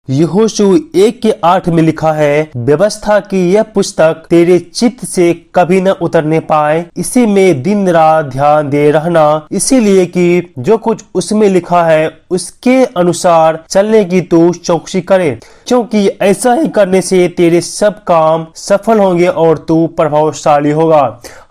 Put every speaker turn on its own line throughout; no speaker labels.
यहोशू 1:8 में लिखा है, व्यवस्था की यह पुस्तक तेरे चित्त से कभी न उतरने पाए, इसी में दिन रात ध्यान दे रहना, इसीलिए कि जो कुछ उसमें लिखा है उसके अनुसार चलने की तू चौकसी करे, क्योंकि ऐसा ही करने से तेरे सब काम सफल होंगे और तू प्रभावशाली होगा।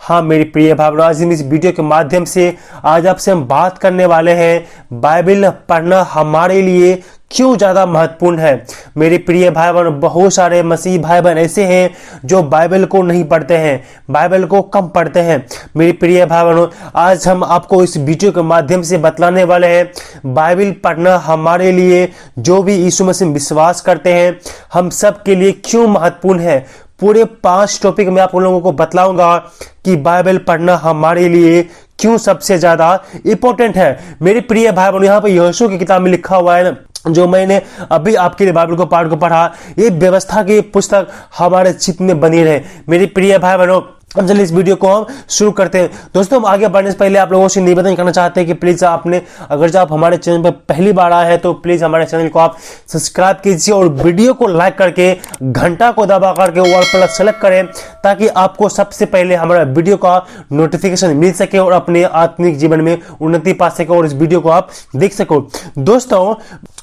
हाँ मेरी प्रिय भाई, आज हम इस वीडियो के माध्यम से आज आपसे हम बात करने वाले हैं बाइबल पढ़ना हमारे लिए क्यों ज्यादा महत्वपूर्ण है। मेरे प्रिय भाई बहन, बहुत सारे मसीह भाई बहन ऐसे हैं जो बाइबल को नहीं पढ़ते हैं, बाइबल को कम पढ़ते हैं। मेरे प्रिय भाई बहनों, आज हम आपको इस वीडियो के माध्यम से बतलाने वाले हैं बाइबल पढ़ना हमारे लिए, जो भी यीशु मसीह में विश्वास करते हैं, हम सब के लिए क्यों महत्वपूर्ण है। पूरे 5 टॉपिक में आप लोगों को बतलाऊंगा कि बाइबल पढ़ना हमारे लिए क्यों सबसे ज्यादा इंपॉर्टेंट है। मेरे प्रिय भाई बहनों, यहाँ पे यहोशू की किताब में लिखा हुआ है ना, जो मैंने अभी आपके लिए बाइबल को पाठ को पढ़ा, ये व्यवस्था की पुस्तक हमारे चित्त में बनी रहे। मेरे प्रिय भाई बहनों, अब चलिए इस वीडियो को हम शुरू करते हैं। दोस्तों, हम आगे बढ़ने से पहले आप लोगों से निवेदन करना चाहते हैं कि प्लीज आपने अगर जो आप हमारे चैनल पर पहली बार आए हैं तो प्लीज हमारे चैनल को आप सब्सक्राइब कीजिए और वीडियो को लाइक करके घंटा को दबा करके ऑल पर सेलेक्ट करें, ताकि आपको सबसे पहले हमारा वीडियो का नोटिफिकेशन मिल सके और अपने आत्मिक जीवन में उन्नति पा सके और इस वीडियो को आप देख सको। दोस्तों,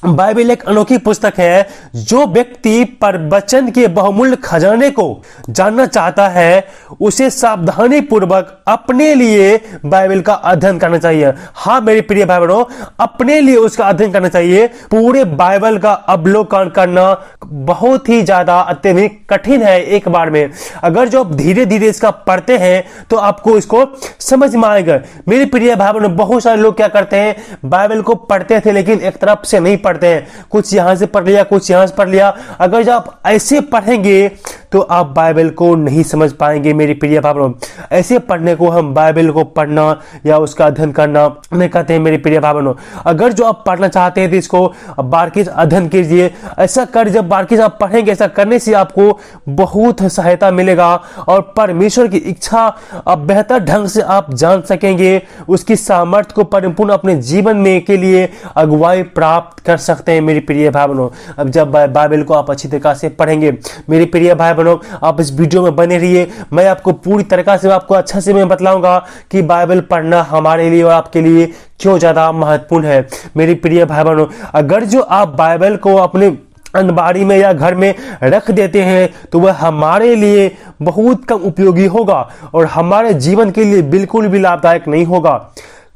बाइबल एक अनोखी पुस्तक है। जो व्यक्ति प्रवचन के बहुमूल्य खजाने को जानना चाहता है उसे सावधानी पूर्वक अपने लिए बाइबल का अध्ययन करना चाहिए। हाँ मेरे प्रिय भाई बहनों, अपने लिए उसका अध्ययन करना चाहिए। पूरे बाइबल का अवलोकन करना बहुत ही ज्यादा अत्यधिक कठिन है एक बार में। अगर जो आप धीरे धीरे इसका पढ़ते हैं तो आपको इसको समझ में आएगा। मेरे प्रिय भाई बहनों, बहुत सारे लोग क्या करते हैं, बाइबल को पढ़ते थे लेकिन एक तरफ से नहीं पढ़ते हैं, कुछ यहां से पढ़ लिया, कुछ यहां से पढ़ लिया। अगर जो आप ऐसे पढ़ेंगे तो आप बाइबल को नहीं समझ पाएंगे। मेरी प्रिय भाई बहनों, ऐसे पढ़ने को हम बाइबल को पढ़ना या उसका अध्ययन करना में कहते हैं। मेरे प्रिय भाई बहनों, अगर जो आप पढ़ना चाहते हैं तो इसको बारीकी से अध्ययन कीजिए। ऐसा कर जब बारीकी से आप पढ़ेंगे, ऐसा करने से आपको बहुत सहायता मिलेगा और परमेश्वर की इच्छा अब बेहतर ढंग से आप जान सकेंगे। उसकी सामर्थ्य को परिपूर्ण अपने जीवन में के लिए अगुवाई प्राप्त कर सकते हैं। मेरी प्रिय भाई बहनों, अब जब बाइबल को आप अच्छी तरीके से पढ़ेंगे, मेरे प्रिय भाई बहनों, आप इस वीडियो में बने रहिए। मैं आपको पूरी तरीके से आपको अच्छा से मैं बतलाऊंगा कि बाइबल पढ़ना हमारे लिए और आपके लिए क्यों ज्यादा महत्वपूर्ण है। मेरी प्रिय भाई बहनों, अगर जो आप बाइबल को अपने अलमारी में या घर में रख देते हैं तो वह हमारे लिए बहुत कम उपयोगी होगा और हमारे जीवन के लिए बिल्कुल भी लाभदायक नहीं होगा।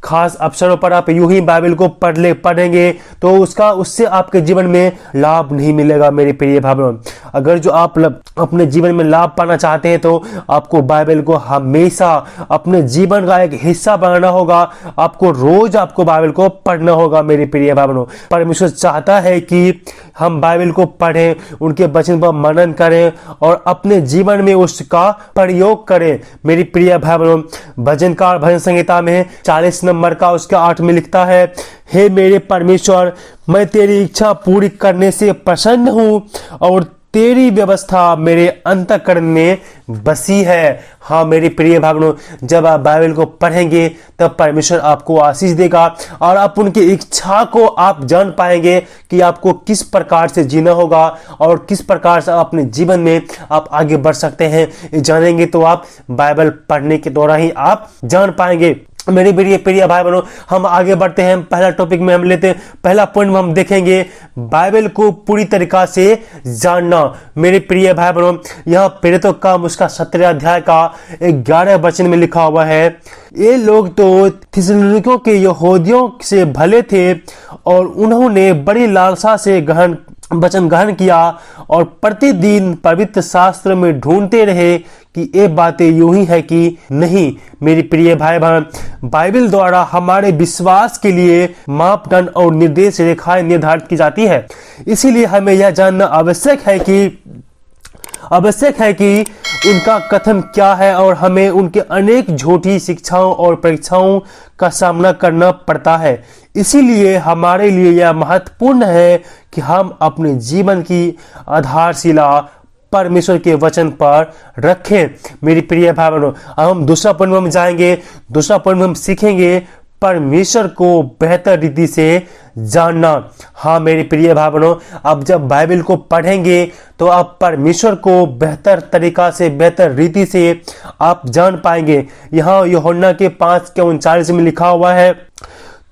खास अवसरों पर आप यूं ही बाइबल को पढ़ेंगे तो उससे आपके जीवन में लाभ नहीं मिलेगा। मेरे प्रिय भाई बहनों, अगर जो आप अपने जीवन में लाभ पाना चाहते हैं तो आपको बाइबल को हमेशा अपने जीवन का एक हिस्सा बनाना होगा। आपको रोज आपको बाइबल को पढ़ना होगा। मेरे प्रिय भाई बहनों, परमेश्वर चाहता है कि हम बाइबल को पढ़ें, उनके वचन पर मनन करें और अपने जीवन में उसका प्रयोग करें। मेरी प्रिय भाई बहनों, भजनकार भजन संहिता में 40 नंबर का उसका 8 में लिखता है, हे मेरे परमेश्वर, मैं तेरी इच्छा पूरी करने से प्रसन्न हूं और तेरी व्यवस्था मेरे अंतःकरण में बसी है। हाँ मेरे प्रिय भाई बहनों, जब आप बाइबल को पढ़ेंगे तब परमेश्वर आपको आशीष देगा और आप उनकी इच्छा को आप जान पाएंगे कि आपको किस प्रकार से जीना होगा और किस प्रकार से अपने जीवन में आप आगे बढ़ सकते हैं। जानेंगे तो आप बाइबल पढ़ने के द्वारा ही आप जान पाएंगे। मेरे प्रिय भाई बहनों, हम आगे बढ़ते हैं। पहला टॉपिक में हम लेते हैं, पहला पॉइंट में हम देखेंगे बाइबल को पूरी तरीका से जानना। मेरे प्रिय भाई बहनों, यहाँ प्रेरितों का उसका 17 अध्याय का 11 वचन में लिखा हुआ है, ये लोग तो थिस्सलुनीकियों के यहूदियों से भले थे और उन्होंने बड़ी लालसा से वचन ग्रहण किया और प्रतिदिन पवित्र शास्त्र में ढूंढते रहे कि ये बातें यूं ही है कि नहीं। मेरी प्रिय भाई बहन, बाइबल द्वारा हमारे विश्वास के लिए मापदंड और निर्देश रेखाएं निर्धारित की जाती है। इसीलिए हमें यह जानना आवश्यक है कि उनका कथन क्या है और हमें उनके अनेक झूठी शिक्षाओं और परीक्षाओं का सामना करना पड़ता है। इसीलिए हमारे लिए यह महत्वपूर्ण है कि हम अपने जीवन की आधारशिला परमेश्वर के वचन पर रखें। मेरी प्रिय भाई बहनों, अब हम दूसरा पॉइंट में जाएंगे। दूसरा पॉइंट में हम सीखेंगे परमेश्वर को बेहतर रीति से जानना। हाँ मेरे प्रिय भाई बहनों, अब जब बाइबल को पढ़ेंगे तो आप परमेश्वर को बेहतर तरीका से, बेहतर रीति से आप जान पाएंगे। यहाँ यूहन्ना के 5:39 में लिखा हुआ है,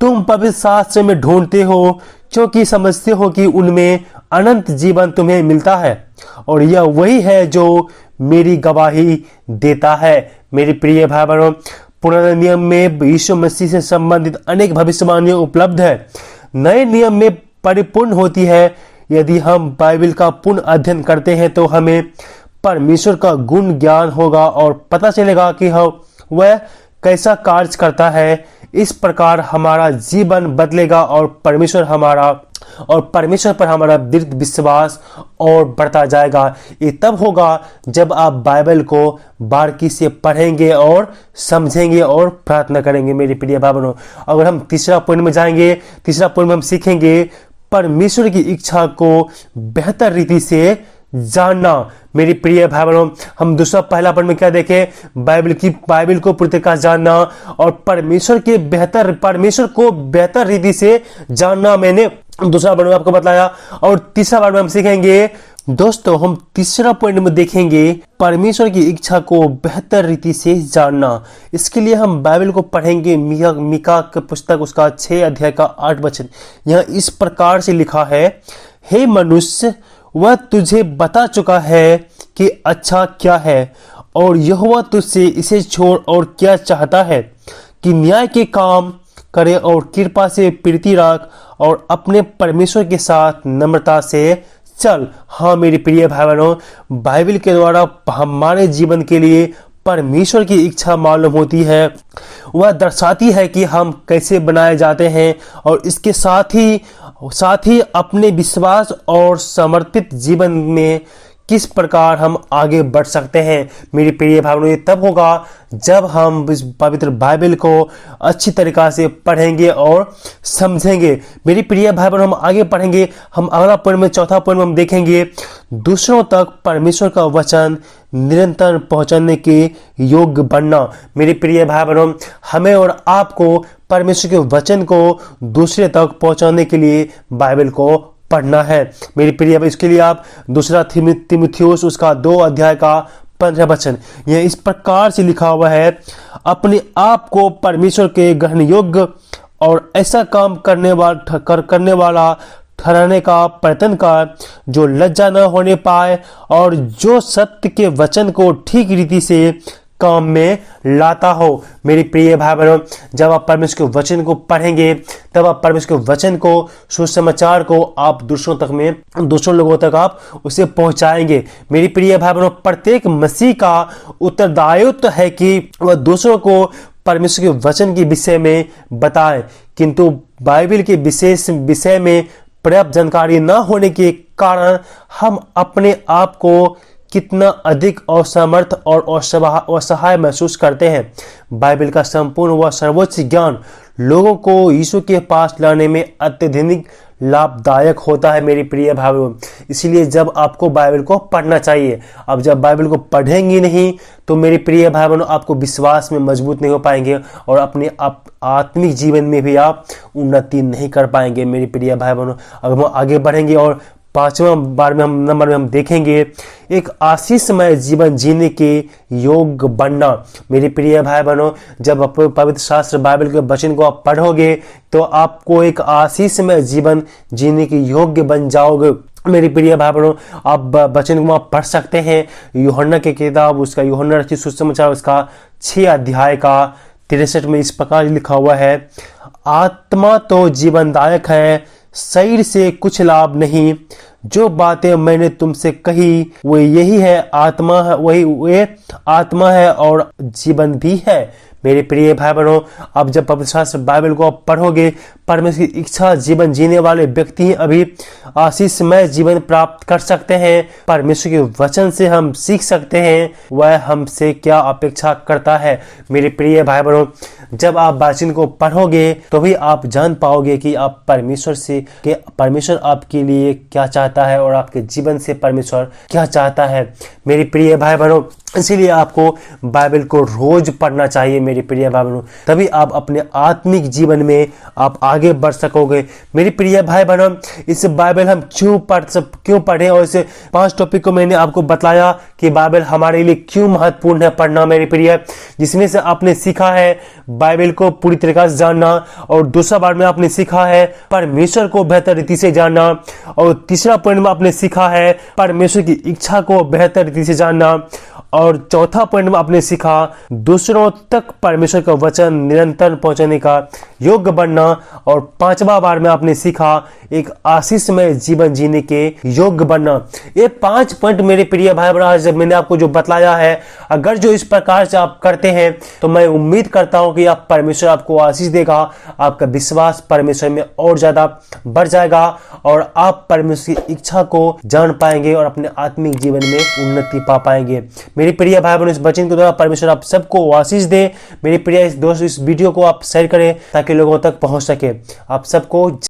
तुम पवित्र शास्त्र में ढूंढते हो क्योंकि समझते हो कि उनमें अनंत जीवन तुम्हें मिलता है, और यह वही है जो मेरी गवाही देता है। मेरे प्रिय भाई बहनों, पुराने नियम में यीशु मसीह से संबंधित अनेक भविष्यवाणियां उपलब्ध है, नए नियम में परिपूर्ण होती है। यदि हम बाइबल का पूर्ण अध्ययन करते हैं तो हमें परमेश्वर का गुण ज्ञान होगा और पता चलेगा कि वह कैसा कार्य करता है। इस प्रकार हमारा जीवन बदलेगा और परमेश्वर पर हमारा दृढ़ विश्वास और बढ़ता जाएगा। ये तब होगा जब आप बाइबल को बारीकी से पढ़ेंगे और समझेंगे और प्रार्थना करेंगे। मेरे प्रिय भाई बहनों, अगर हम तीसरा पॉइंट में जाएंगे, तीसरा पॉइंट में हम सीखेंगे परमेश्वर की इच्छा को बेहतर रीति से जानना। मेरी प्रिय भाई बहनों, हम पहला पॉइंट में क्या देखें, बाइबल को पूरी तरह जानना और परमेश्वर को बेहतर रीति से जानना। मैंने दूसरा पॉइंट में आपको बताया। और तीसरा पॉइंट में हम सीखेंगे, दोस्तों हम तीसरा पॉइंट में देखेंगे परमेश्वर की इच्छा को बेहतर रीति से जानना। इसके लिए हम बाइबल को पढ़ेंगे, मीका की पुस्तक उसका 6 अध्याय का 8 वचन। यहाँ इस प्रकार से लिखा है, हे मनुष्य, वह तुझे बता चुका है कि अच्छा क्या है, और यहोवा तुझसे इसे छोड़ और क्या चाहता है कि न्याय के काम करे और कृपा से प्रीति रख और अपने परमेश्वर के साथ नम्रता से चल। हाँ मेरे प्रिय भाई बहनों, बाइबल के द्वारा हमारे जीवन के लिए परमेश्वर की इच्छा मालूम होती है। वह दर्शाती है कि हम कैसे बनाए जाते हैं और इसके साथ ही अपने विश्वास और समर्पित जीवन में किस प्रकार हम आगे बढ़ सकते हैं। मेरे प्रिय भाइयों, ये तब होगा जब हम इस पवित्र बाइबल को अच्छी तरीक़ा से पढ़ेंगे और समझेंगे। मेरी प्रिय भाई बहनों, हम आगे पढ़ेंगे। हम अगला पॉइंट में, चौथा पॉइंट में हम देखेंगे दूसरों तक परमेश्वर का वचन निरंतर पहुंचाने के योग्य बनना। मेरे प्रिय भाई बहनों, हमें और आपको परमेश्वर के वचन को दूसरे तक पहुंचाने के लिए बाइबल को पढ़ना है। मेरी प्रिय, इसके लिए आप दूसरा तीमुथियुस उसका 2 अध्याय का 15 वचन, यह इस प्रकार से लिखा हुआ है, अपने आप को परमेश्वर के ग्रहण योग्य और ऐसा काम करने वाला ठहराने का प्रयत्न कर जो लज्जा न होने पाए और जो सत्य के वचन को ठीक रीति से काम में लाता हो। मेरी प्रिय भाई बहनों, जब आप परमेश्वर के वचन को पढ़ेंगे तब आप परमेश्वर के वचन को, सुसमाचार को आप दूसरों लोगों तक आप उसे पहुंचाएंगे। मेरी प्रिय भाई बहनों, प्रत्येक मसीह का उत्तरदायित्व है कि वह दूसरों को परमेश्वर के वचन के विषय में बताए, किंतु बाइबल के विशेष विषय में पर्याप्त जानकारी न होने के कारण हम अपने आप को कितना अधिक असमर्थ और असहाय महसूस करते हैं। बाइबल का संपूर्ण व सर्वोच्च ज्ञान लोगों को यीशु के पास लाने में अत्यधिक लाभदायक होता है। मेरी प्रिय भाइयों, इसलिए जब आपको बाइबल को पढ़ना चाहिए। अब जब बाइबल को पढ़ेंगे नहीं तो मेरे प्रिय भाई बहनों, आपको विश्वास में मजबूत नहीं हो पाएंगे और अपने आत्मिक जीवन में भी आप उन्नति नहीं कर पाएंगे। मेरी प्रिय भाई बहनों, अगर हम आगे बढ़ेंगे और 5वां नंबर में हम देखेंगे एक आशीषमय जीवन जीने के योग्य बनना। मेरे प्रिय भाई बहनों, जब आप पवित्र शास्त्र बाइबल के वचन को आप पढ़ोगे तो आपको एक आशीषमय जीवन जीने के योग्य बन जाओगे। मेरे प्रिय भाई बहनों, आप वचन को आप पढ़ सकते हैं। यूहन्ना की किताब उसका यूहन्ना रचित सुसमाचार उसका 6 अध्याय का 63 में इस प्रकार लिखा हुआ है, आत्मा तो जीवनदायक है, शरीर से कुछ लाभ नहीं। जो बातें मैंने तुमसे कही वो यही है, वे आत्मा है और जीवन भी है। मेरे प्रिय भाई बहनों, अब जब पवित्र शास्त्र बाइबल को आप पढ़ोगे, परमेश्वर की इच्छा जीवन जीने वाले व्यक्ति अभी आशीषमय जीवन प्राप्त कर सकते हैं। परमेश्वर के वचन से हम सीख सकते हैं वह हमसे क्या अपेक्षा करता है। मेरे प्रिय भाई बहनों, जब आप वचन को पढ़ोगे तो भी आप जान पाओगे कि आप परमेश्वर आपके लिए क्या चाहता है और आपके जीवन से परमेश्वर क्या चाहता है। मेरे प्रिय भाई बहनों, इसीलिए आपको बाइबल को रोज पढ़ना चाहिए मेरे प्रिय भाई बहनों, तभी आप अपने आत्मिक जीवन में आप आगे बढ़ सकोगे। मेरे प्रिय भाई बहनों, इस बाइबल हम क्यों पढ़ें, और इसे 5 टॉपिक को मैंने आपको बताया कि बाइबल हमारे लिए क्यों महत्वपूर्ण है पढ़ना मेरे प्रिय। जिसमें से आपने सीखा है बाइबल को पूरी तरीके से जानना, और दूसरा बार में आपने सीखा है परमेश्वर को बेहतर रीति से जानना, और तीसरा पॉइंट में आपने सीखा है परमेश्वर की इच्छा को बेहतर रीति से जानना, और चौथा पॉइंट में आपने सीखा दूसरों तक परमेश्वर का वचन निरंतर पहुंचाने का योग्य बनना, और 5वां बार में आपने सीखा एक आशीषमय जीवन जीने के योग्य बनना। ये 5 पॉइंट मेरे प्रिय भाई बहन जब मैंने आपको जो बतलाया है, अगर जो इस प्रकार से आप करते हैं तो मैं उम्मीद करता हूं कि आप परमेश्वर आपको आशीष देगा, आपका विश्वास परमेश्वर में और ज्यादा बढ़ जाएगा, और आप परमेश्वर की इच्छा को जान पाएंगे और अपने आत्मिक जीवन में उन्नति पा पाएंगे। मेरे प्रिय भाई बहनों, इस वचन के द्वारा परमेश्वर आप सबको आशीष दे। मेरे प्रिय दोस्त, इस वीडियो को आप शेयर करें ताकि लोगों तक पहुंच सके। आप सबको